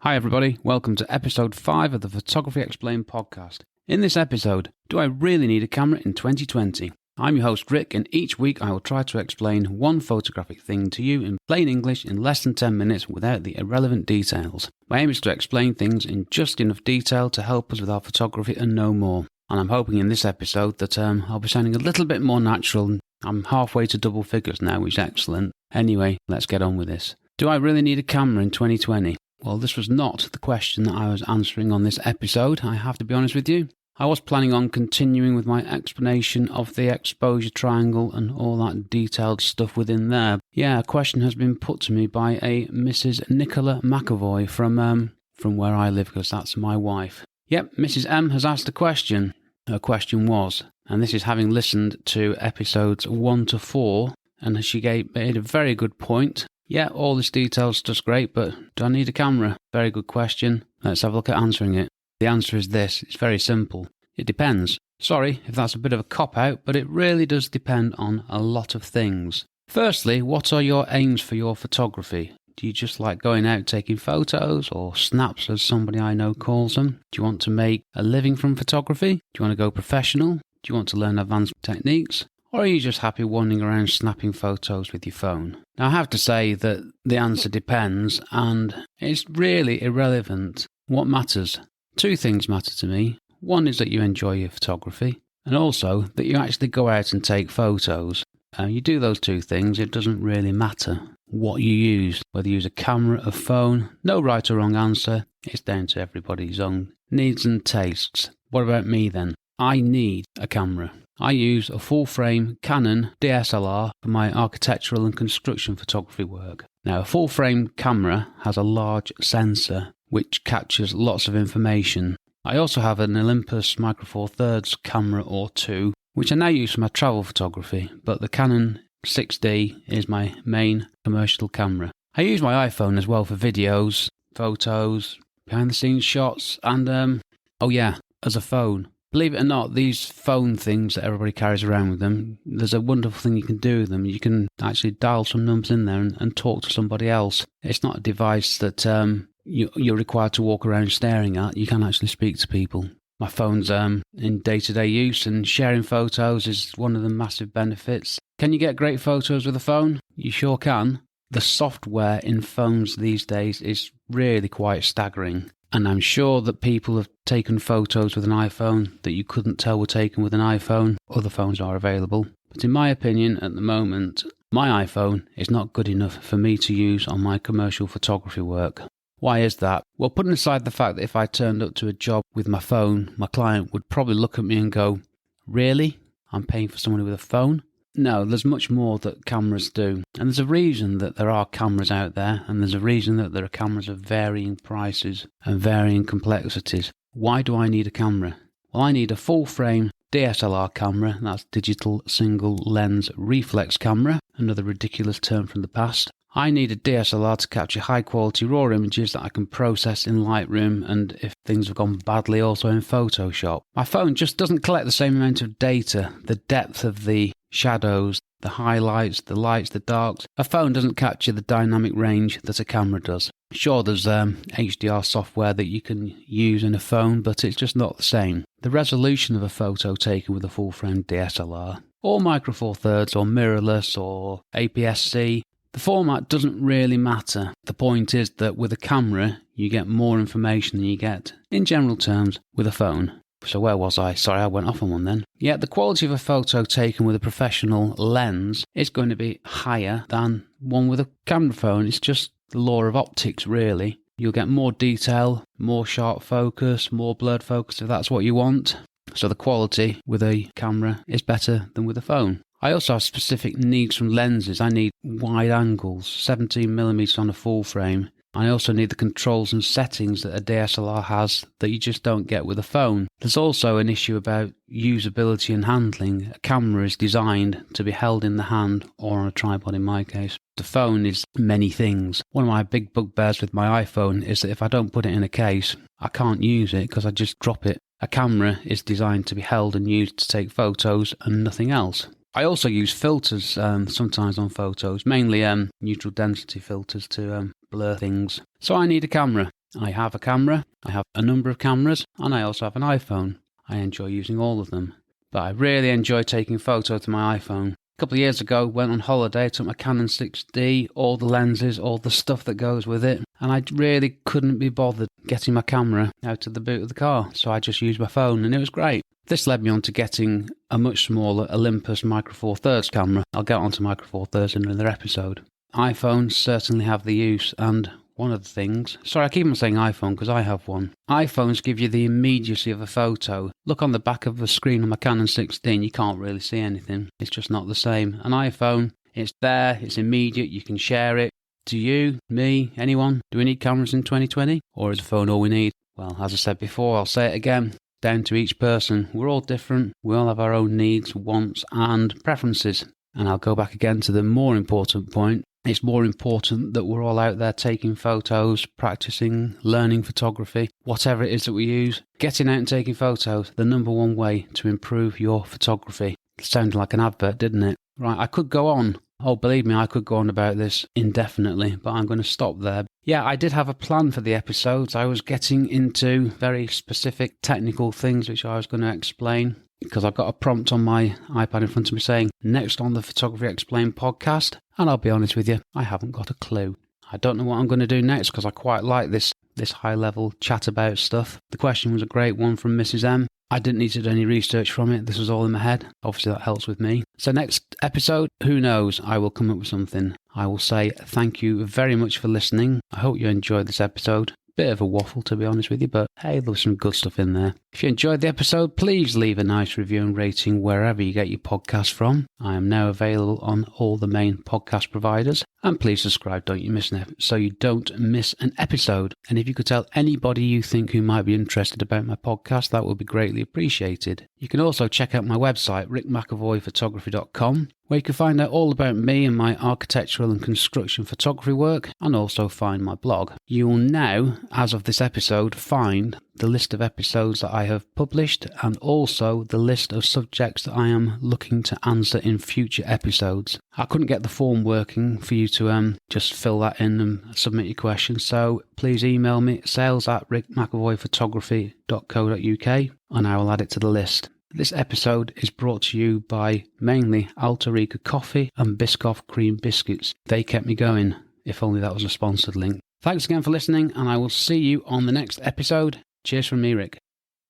Hi everybody, welcome to episode 5 of the Photography Explained podcast. In this episode, do I really need a camera in 2020? I'm your host Rick, and each week I will try to explain one photographic thing to you in plain English in less than 10 minutes without the irrelevant details. My aim is to explain things in just enough detail to help us with our photography and no more. And I'm hoping in this episode that I'll be sounding a little bit more natural. I'm halfway to double figures now, which is excellent. Anyway, let's get on with this. Do I really need a camera in 2020? Well, this was not the question that I was answering on this episode, I have to be honest with you. I was planning on continuing with my explanation of the exposure triangle and all that detailed stuff within there. Yeah, a question has been put to me by a Mrs. Nicola McAvoy from where I live, because that's my wife. Yep, Mrs. M has asked a question. Her question was, and this is having listened to episodes 1 to 4, and she made a very good point. Yeah, all this detail's just great, but do I need a camera? Very good question. Let's have a look at answering it. The answer is this. It's very simple. It depends. Sorry if that's a bit of a cop-out, but it really does depend on a lot of things. Firstly, what are your aims for your photography? Do you just like going out taking photos, or snaps as somebody I know calls them? Do you want to make a living from photography? Do you want to go professional? Do you want to learn advanced techniques? Or are you just happy wandering around snapping photos with your phone? Now, I have to say that the answer depends, and it's really irrelevant. What matters? Two things matter to me. One is that you enjoy your photography, and also that you actually go out and take photos. You do those two things, it doesn't really matter what you use, whether you use a camera, a phone. No right or wrong answer. It's down to everybody's own needs and tastes. What about me then? I need a camera. I use a full-frame Canon DSLR for my architectural and construction photography work. Now, a full-frame camera has a large sensor which captures lots of information. I also have an Olympus Micro Four Thirds camera or two, which I now use for my travel photography, but the Canon 6D is my main commercial camera. I use my iPhone as well for videos, photos, behind-the-scenes shots, and, as a phone. Believe it or not, these phone things that everybody carries around with them, there's a wonderful thing you can do with them. You can actually dial some numbers in there and talk to somebody else. It's not a device that you're required to walk around staring at. You can actually speak to people. My phone's in day-to-day use, and sharing photos is one of the massive benefits. Can you get great photos with a phone? You sure can. The software in phones these days is really quite staggering. And I'm sure that people have taken photos with an iPhone that you couldn't tell were taken with an iPhone. Other phones are available. But in my opinion, at the moment, my iPhone is not good enough for me to use on my commercial photography work. Why is that? Well, putting aside the fact that if I turned up to a job with my phone, my client would probably look at me and go, "Really? I'm paying for someone with a phone?" No, there's much more that cameras do. And there's a reason that there are cameras out there, and there's a reason that there are cameras of varying prices and varying complexities. Why do I need a camera? Well, I need a full-frame DSLR camera, that's digital single lens reflex camera, another ridiculous term from the past. I need a DSLR to capture high-quality raw images that I can process in Lightroom, and if things have gone badly, also in Photoshop. My phone just doesn't collect the same amount of data, the depth of the shadows, the highlights, the lights, the darks. A phone doesn't capture the dynamic range that a camera does. Sure, there's HDR software that you can use in a phone, but it's just not the same. The resolution of a photo taken with a full-frame DSLR, or Micro Four Thirds, or mirrorless, or APS-C, the format doesn't really matter. The point is that with a camera, you get more information than you get, in general terms, with a phone. So where was I? Sorry, I went off on one then. Yeah, the quality of a photo taken with a professional lens is going to be higher than one with a camera phone. It's just the law of optics, really. You'll get more detail, more sharp focus, more blurred focus if that's what you want. So the quality with a camera is better than with a phone. I also have specific needs from lenses. I need wide angles, 17mm on a full frame. I also need the controls and settings that a DSLR has that you just don't get with a phone. There's also an issue about usability and handling. A camera is designed to be held in the hand or on a tripod in my case. The phone is many things. One of my big bugbears with my iPhone is that if I don't put it in a case, I can't use it because I just drop it. A camera is designed to be held and used to take photos and nothing else. I also use filters sometimes on photos, mainly neutral density filters to blur things. So I need a camera. I have a camera, I have a number of cameras, and I also have an iPhone. I enjoy using all of them. But I really enjoy taking photos to my iPhone. A couple of years ago, went on holiday, took my Canon 6D, all the lenses, all the stuff that goes with it, and I really couldn't be bothered getting my camera out of the boot of the car, so I just used my phone, and it was great. This led me on to getting a much smaller Olympus Micro Four Thirds camera. I'll get onto Micro Four Thirds in another episode. iPhones certainly have the use, and one of the things... Sorry, I keep on saying iPhone because I have one. iPhones give you the immediacy of a photo. Look on the back of the screen on my Canon 16, you can't really see anything. It's just not the same. An iPhone, it's there, it's immediate, you can share it. Do you, me, anyone, do we need cameras in 2020? Or is a phone all we need? Well, as I said before, I'll say it again. Down to each person. We're all different. We all have our own needs, wants and preferences. And I'll go back again to the more important point. It's more important that we're all out there taking photos, practicing, learning photography, whatever it is that we use. Getting out and taking photos, the number one way to improve your photography. It sounded like an advert, didn't it? Right, I could go on. Oh, believe me, I could go on about this indefinitely, but I'm going to stop there. Yeah, I did have a plan for the episodes. I was getting into very specific technical things which I was going to explain, because I've got a prompt on my iPad in front of me saying, next on the Photography Explained podcast, and I'll be honest with you, I haven't got a clue. I don't know what I'm going to do next because I quite like this high-level chat about stuff. The question was a great one from Mrs. M. I didn't need to do any research from it. This was all in my head. Obviously, that helps with me. So next episode, who knows? I will come up with something. I will say thank you very much for listening. I hope you enjoyed this episode. Bit of a waffle, to be honest with you, but hey, there was some good stuff in there. If you enjoyed the episode, please leave a nice review and rating wherever you get your podcast from. I am now available on all the main podcast providers. And please subscribe so you don't miss an episode. And if you could tell anybody you think who might be interested about my podcast, that would be greatly appreciated. You can also check out my website, rickmcavoyphotography.com, where you can find out all about me and my architectural and construction photography work, and also find my blog. You will now, as of this episode, find the list of episodes that I have published and also the list of subjects that I am looking to answer in future episodes. I couldn't get the form working for you to just fill that in and submit your questions, so please email me sales@rickmcavoyphotography.co.uk and I will add it to the list. This episode is brought to you by mainly Alta Rica Coffee and Biscoff Cream Biscuits. They kept me going, if only that was a sponsored link. Thanks again for listening, and I will see you on the next episode. Cheers from me, Rick.